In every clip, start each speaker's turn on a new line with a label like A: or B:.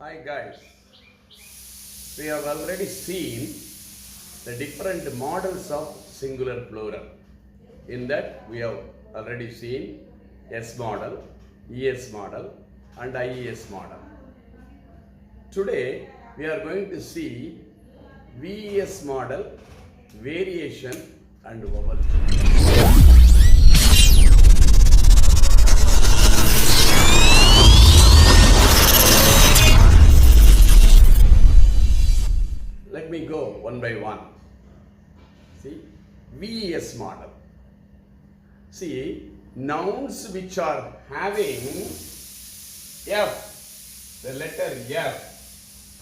A: Hi guys, we have already seen the different models of singular plural. In that we have already seen S model, ES model and IES model. Today we are going to see VES model, variation and vowel. Let me go one by one. See, VES model. See, nouns which are having F, the letter F,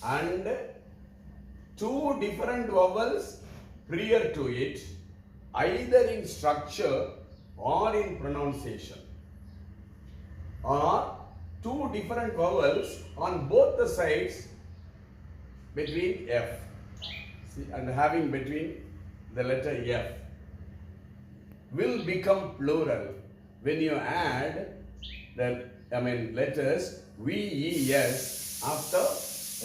A: and two different vowels prior to it, either in structure or in pronunciation, or two different vowels on both the sides between F, see, and having between the letter F, will become plural when you add the letters VES after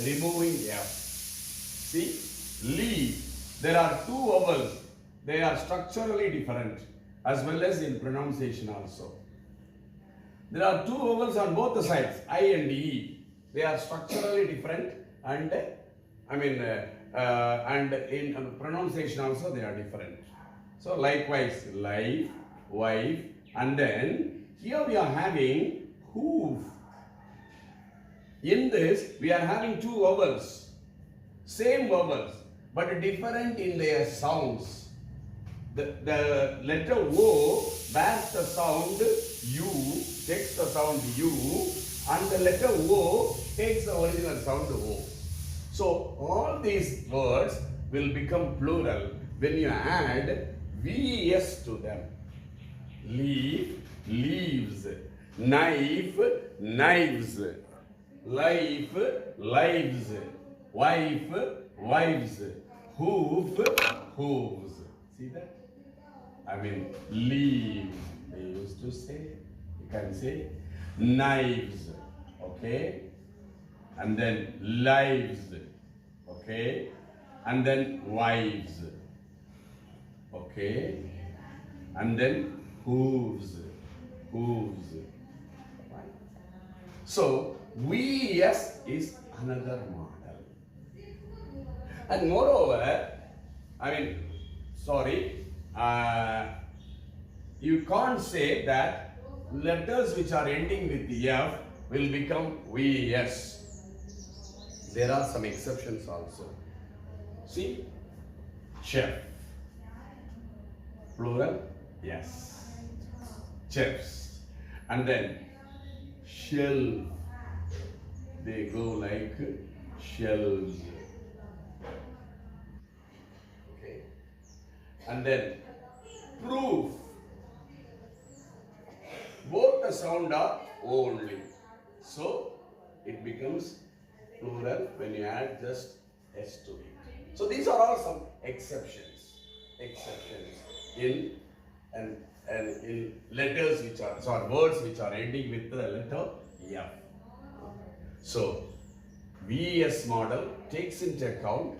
A: removing F. See, leave. There are two vowels. They are structurally different as well as in pronunciation also. There are two vowels on both the sides, I and E. They are structurally different and and in pronunciation also they are different. So likewise, life, wife, and then here we are having hoof. In this we are having two vowels, same vowels, but different in their sounds. The letter O bears the sound U, takes the sound U, and the letter O takes the original sound O. So all these words will become plural when you add VES to them. Leaf, leaves. Knife, knives. Life, lives. Wife, wives. Hoof, hooves. See that? Leaves. They used to say. You can say knives. Okay? And then lives, okay, and then wives, okay, and then hooves. So VES is another model, and moreover, you can't say that letters which are ending with F will become VES. There are some exceptions also. See, chef, plural, yes, chefs, and then shelf, they go like shelves, okay, and then proof, both the sound are only, so it becomes plural when you add just S to it. So these are all some exceptions in letters which are words which are ending with the letter F. So VES model takes into account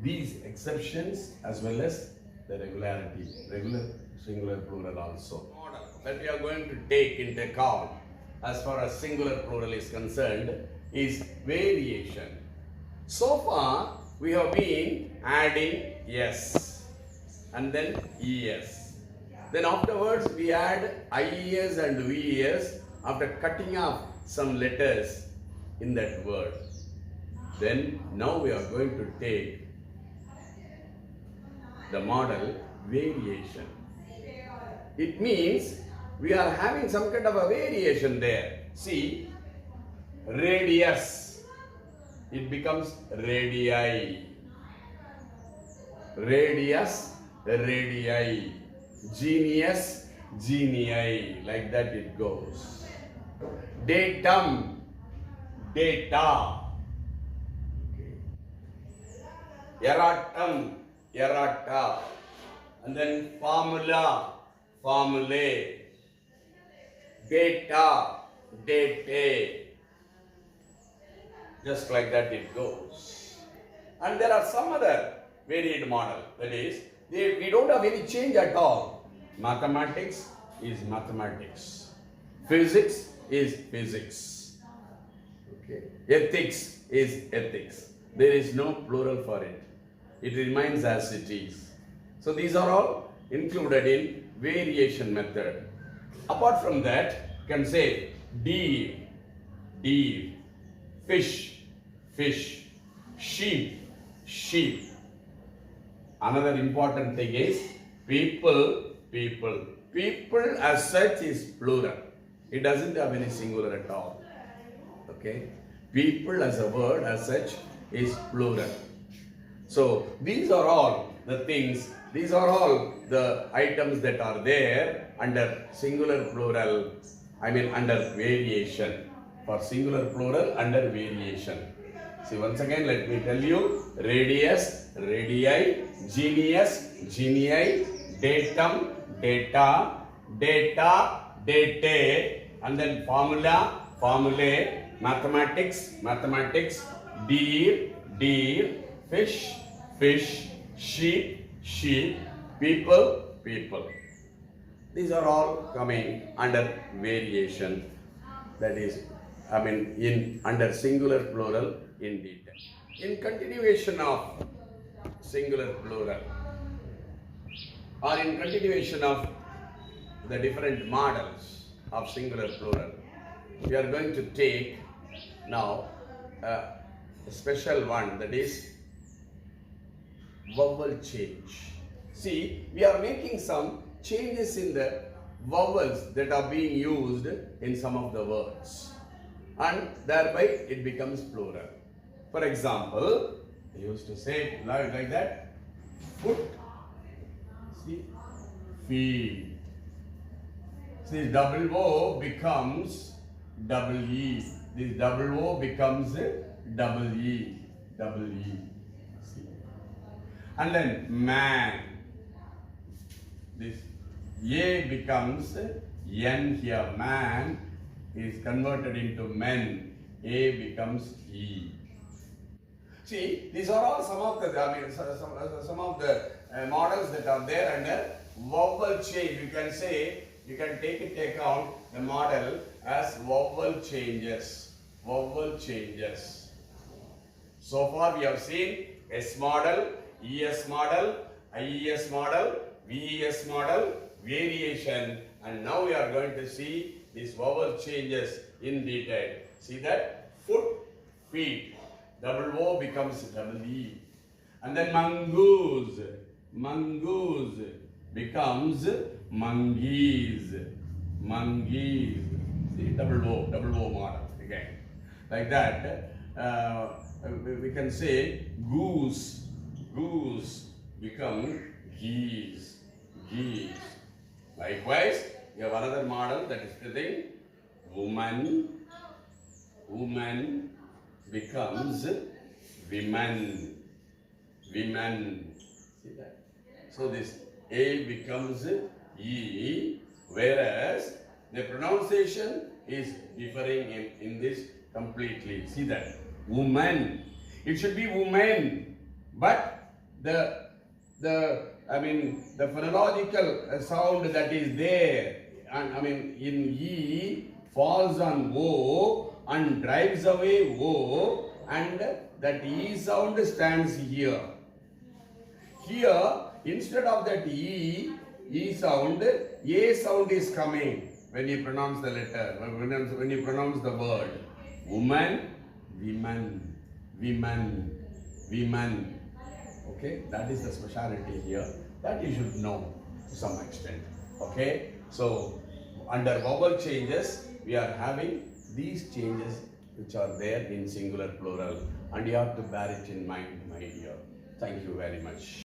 A: these exceptions as well as the regularity, regular singular plural also. Model that we are going to take into account as far as singular plural is concerned is variation. So far we have been adding S and then ES. Then afterwards we add IES and VES after cutting off some letters in that word. Then now we are going to take the model variation. It means we are having some kind of a variation there. See, radius, it becomes radii. Radius, radii. Genius, genii. Like that it goes. Datum, data. Okay. Erratum, errata. And then formula, formulae. Data, date. Just like that it goes. And there are some other varied model. That is, we don't have any change at all. Mathematics is mathematics. Physics is physics. Okay. Ethics is ethics. There is no plural for it. It remains as it is. So these are all included in variation method. Apart from that, you can say deer, deer, fish, fish, sheep, sheep. Another important thing is people, people. People as such is plural. It doesn't have any singular at all. Okay? People as a word as such is plural. So these are all the things, these are all the items that are there under singular plural, under variation. For singular plural under variation. See, once again let me tell you, radius, radii, genius, genii, datum, data, data, datae, and then formula, formulae, mathematics, mathematics, deer, deer, fish, fish, sheep, sheep, people, people. These are all coming under variation. That is, under singular plural in detail. In continuation of singular plural, or in continuation of the different models of singular plural, we are going to take now a special one, that is vowel change. See, we are making some changes in the vowels that are being used in some of the words, and thereby it becomes plural. For example, I used to say like that, foot, see, feet. See, double O becomes double E. This double O becomes double E, double E. See. And then man. This A becomes N here. Man is converted into men. A becomes E. See, these are all some of the some of the models that are there under vowel change. You can say, you can take into account the model as vowel changes. Vowel changes. So far we have seen S model, ES model, IES model, VES model, variation, and now we are going to see these vowel changes in detail. See that? Foot, feet. Double O becomes double E. And then mongoose. Mongoose becomes monkeys. Monkeys. See, double O model again. Like that, we can say goose. Goose becomes geese. Geese. Likewise, you have another model, that is the thing. Woman. Woman becomes women. Women. See that? So this A becomes E, whereas the pronunciation is differing in this completely. See that? Woman. It should be woman, but the phonological sound that is there, and in E falls on O and drives away O, and that E sound stands here. Here, instead of that E sound, A sound is coming when you pronounce the letter, when you pronounce the word. Woman, women, women, women. Okay, that is the speciality here, that you should know to some extent. Okay, so under vowel changes, we are having these changes which are there in singular plural, and you have to bear it in mind, my dear. Thank you very much.